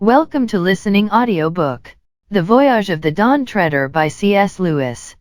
Welcome to listening audiobook, The Voyage of the Dawn Treader by C.S. Lewis.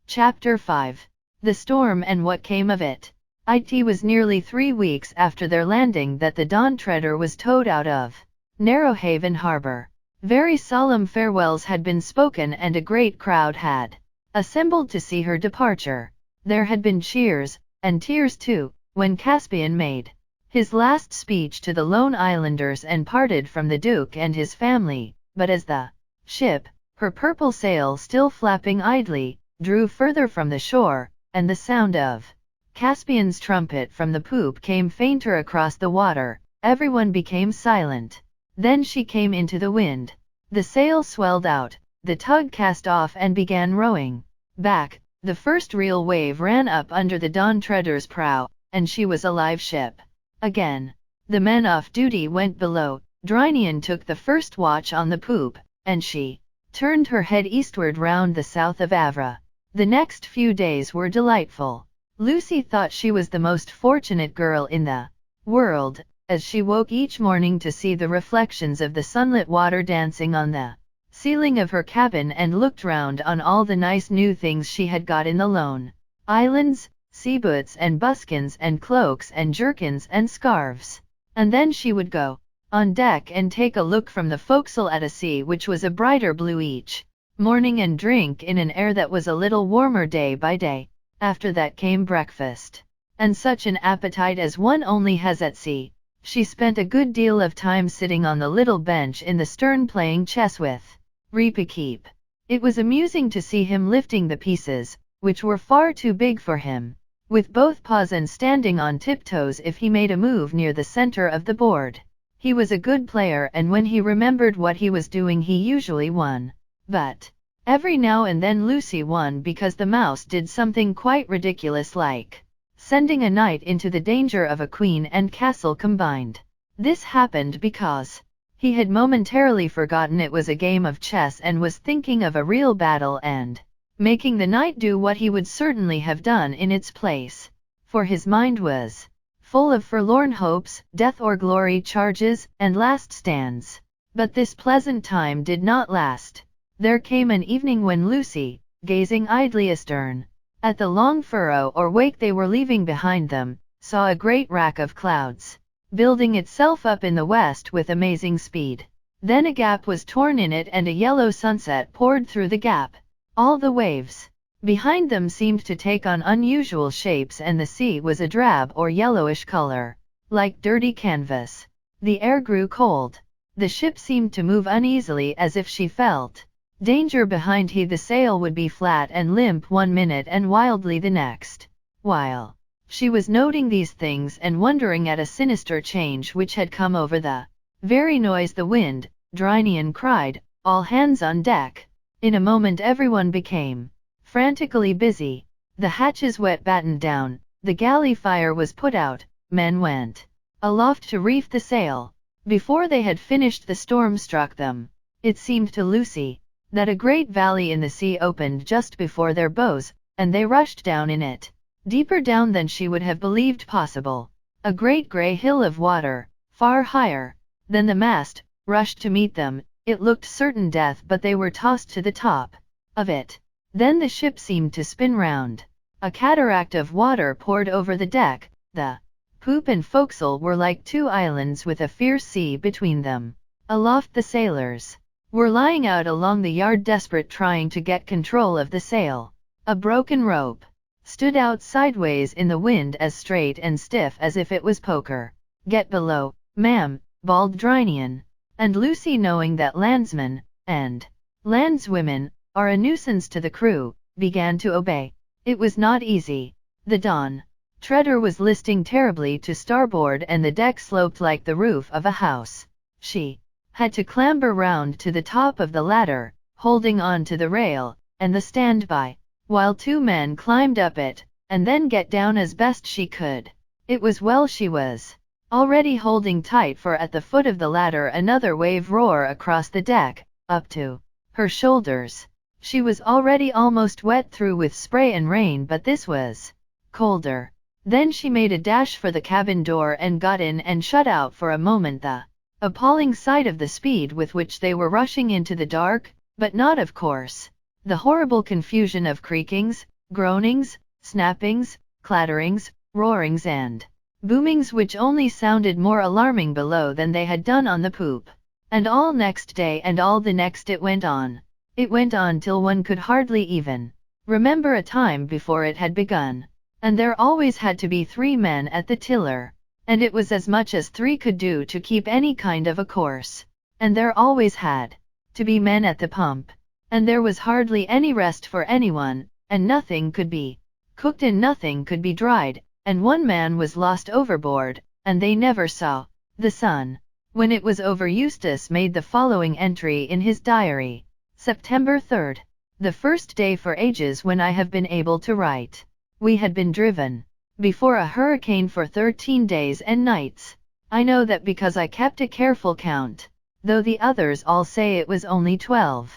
Chapter 5. The Storm and What Came of It. It was nearly 3 weeks after their landing that the Dawn Treader was towed out of Narrowhaven Harbor. Very solemn farewells had been spoken and a great crowd had assembled to see her departure. There had been cheers, and tears too, when Caspian made his last speech to the lone islanders and parted from the Duke and his family, but as the ship, her purple sail still flapping idly, drew further from the shore, and the sound of Caspian's trumpet from the poop came fainter across the water, everyone became silent. Then she came into the wind. The sail swelled out, the tug cast off and began rowing back. The first real wave ran up under the Dawn Treader's prow, and she was a live ship again. The men off duty went below. Drinian took the first watch on the poop, and she turned her head eastward round the south of Avra. The next few days were delightful. Lucy thought she was the most fortunate girl in the world, as she woke each morning to see the reflections of the sunlit water dancing on the ceiling of her cabin and looked round on all the nice new things she had got in the lone islands, sea boots and buskins and cloaks and jerkins and scarves. And then she would go on deck and take a look from the forecastle at a sea which was a brighter blue each morning and drink in an air that was a little warmer day by day. After that came breakfast, and such an appetite as one only has at sea. She spent a good deal of time sitting on the little bench in the stern playing chess with Reepikeep. It was amusing to see him lifting the pieces, which were far too big for him, with both paws and standing on tiptoes if he made a move near the center of the board. He was a good player, and when he remembered what he was doing he usually won. But every now and then Lucy won because the mouse did something quite ridiculous, like sending a knight into the danger of a queen and castle combined. This happened because he had momentarily forgotten it was a game of chess and was thinking of a real battle and making the knight do what he would certainly have done in its place, for his mind was full of forlorn hopes, death or glory charges, and last stands. But this pleasant time did not last. There came an evening when Lucy, gazing idly astern at the long furrow or wake they were leaving behind them, saw a great rack of clouds building itself up in the west with amazing speed. Then a gap was torn in it and a yellow sunset poured through the gap. All the waves behind them seemed to take on unusual shapes, and the sea was a drab or yellowish color, like dirty canvas. The air grew cold. The ship seemed to move uneasily as if she felt danger behind her. The sail would be flat and limp one minute and wildly the next. While she was noting these things and wondering at a sinister change which had come over the very noise the wind, Drinian cried, "All hands on deck!" In a moment everyone became frantically busy. The hatches wet battened down, the galley fire was put out, men went aloft to reef the sail. Before they had finished the storm struck them. It seemed to Lucy that a great valley in the sea opened just before their bows, and they rushed down in it. Deeper down than she would have believed possible. A great grey hill of water, far higher than the mast, rushed to meet them. It looked certain death, but they were tossed to the top of it. Then the ship seemed to spin round. A cataract of water poured over the deck. The poop and forecastle were like two islands with a fierce sea between them. Aloft the sailors were lying out along the yard, desperate, trying to get control of the sail. A broken rope stood out sideways in the wind, as straight and stiff as if it was poker. "Get below, ma'am," bawled Drinian. And Lucy, knowing that landsmen and landswomen are a nuisance to the crew, began to obey. It was not easy. The Dawn Treader was listing terribly to starboard, and the deck sloped like the roof of a house. She had to clamber round to the top of the ladder, holding on to the rail and the standby, while two men climbed up it, and then get down as best she could. It was well she was already holding tight, for at the foot of the ladder another wave roared across the deck, up to her shoulders. She was already almost wet through with spray and rain, but this was colder. Then she made a dash for the cabin door and got in and shut out for a moment the appalling sight of the speed with which they were rushing into the dark, but not of course. The horrible confusion of creakings, groanings, snappings, clatterings, roarings and boomings which only sounded more alarming below than they had done on the poop. And all next day and all the next it went on. It went on till one could hardly even remember a time before it had begun. And there always had to be 3 men at the tiller. And it was as much as 3 could do to keep any kind of a course. And there always had to be men at the pump. And there was hardly any rest for anyone, and nothing could be cooked and nothing could be dried, and one man was lost overboard, and they never saw the sun. When it was over, Eustace made the following entry in his diary. September 3rd. The first day for ages when I have been able to write. We had been driven before a hurricane for 13 days and nights. I know that because I kept a careful count, though the others all say it was only 12.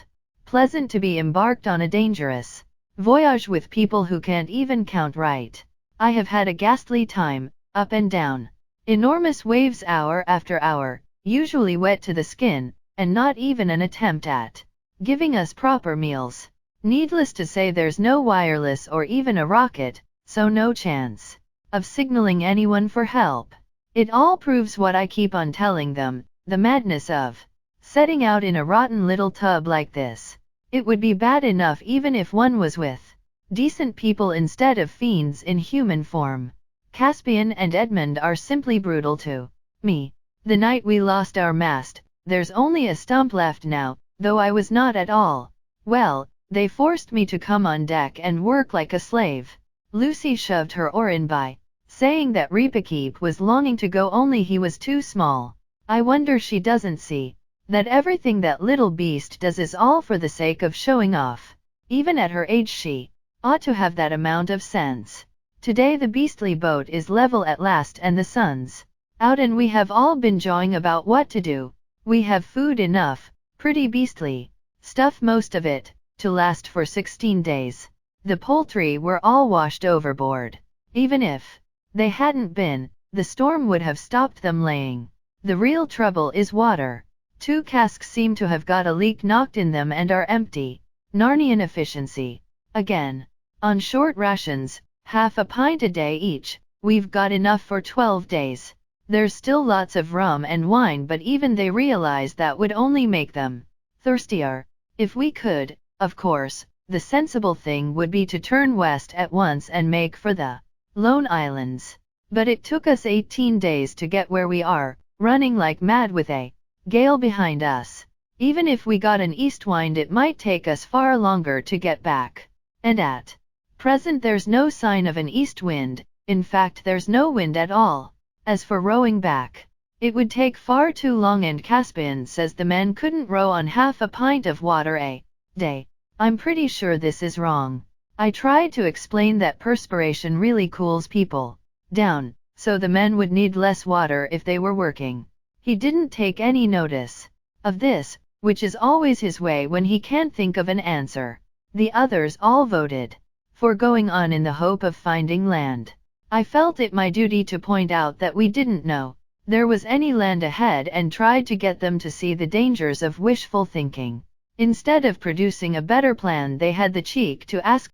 Pleasant to be embarked on a dangerous voyage with people who can't even count right. I have had a ghastly time, up and down. Enormous waves hour after hour, usually wet to the skin, and not even an attempt at giving us proper meals. Needless to say, there's no wireless or even a rocket, so no chance of signaling anyone for help. It all proves what I keep on telling them, the madness of setting out in a rotten little tub like this. It would be bad enough even if one was with decent people instead of fiends in human form. Caspian and Edmund are simply brutal to me. The night we lost our mast, there's only a stump left now, though I was not at all well. They forced me to come on deck and work like a slave. Lucy shoved her oar in by saying that Reepikeep was longing to go, only he was too small. I wonder she doesn't see that everything that little beast does is all for the sake of showing off. Even at her age she ought to have that amount of sense. Today the beastly boat is level at last and the sun's out, and we have all been jawing about what to do. We have food enough, pretty beastly stuff, most of it to last for 16 days. The poultry were all washed overboard. Even if they hadn't been, the storm would have stopped them laying. The real trouble is water. 2 casks seem to have got a leak knocked in them and are empty. Narnian efficiency. Again. On short rations, half a pint a day each, we've got enough for 12 days. There's still lots of rum and wine, but even they realize that would only make them thirstier. If we could, of course, the sensible thing would be to turn west at once and make for the Lone Islands. But it took us 18 days to get where we are, running like mad with a gale behind us. Even if we got an east wind, it might take us far longer to get back. And at present there's no sign of an east wind. In fact, there's no wind at all. As for rowing back, it would take far too long, and Caspian says the men couldn't row on half a pint of water a day. I'm pretty sure this is wrong. I tried to explain that perspiration really cools people down, so the men would need less water if they were working. He didn't take any notice of this, which is always his way when he can't think of an answer. The others all voted for going on in the hope of finding land. I felt it my duty to point out that we didn't know there was any land ahead, and tried to get them to see the dangers of wishful thinking. Instead of producing a better plan, they had the cheek to ask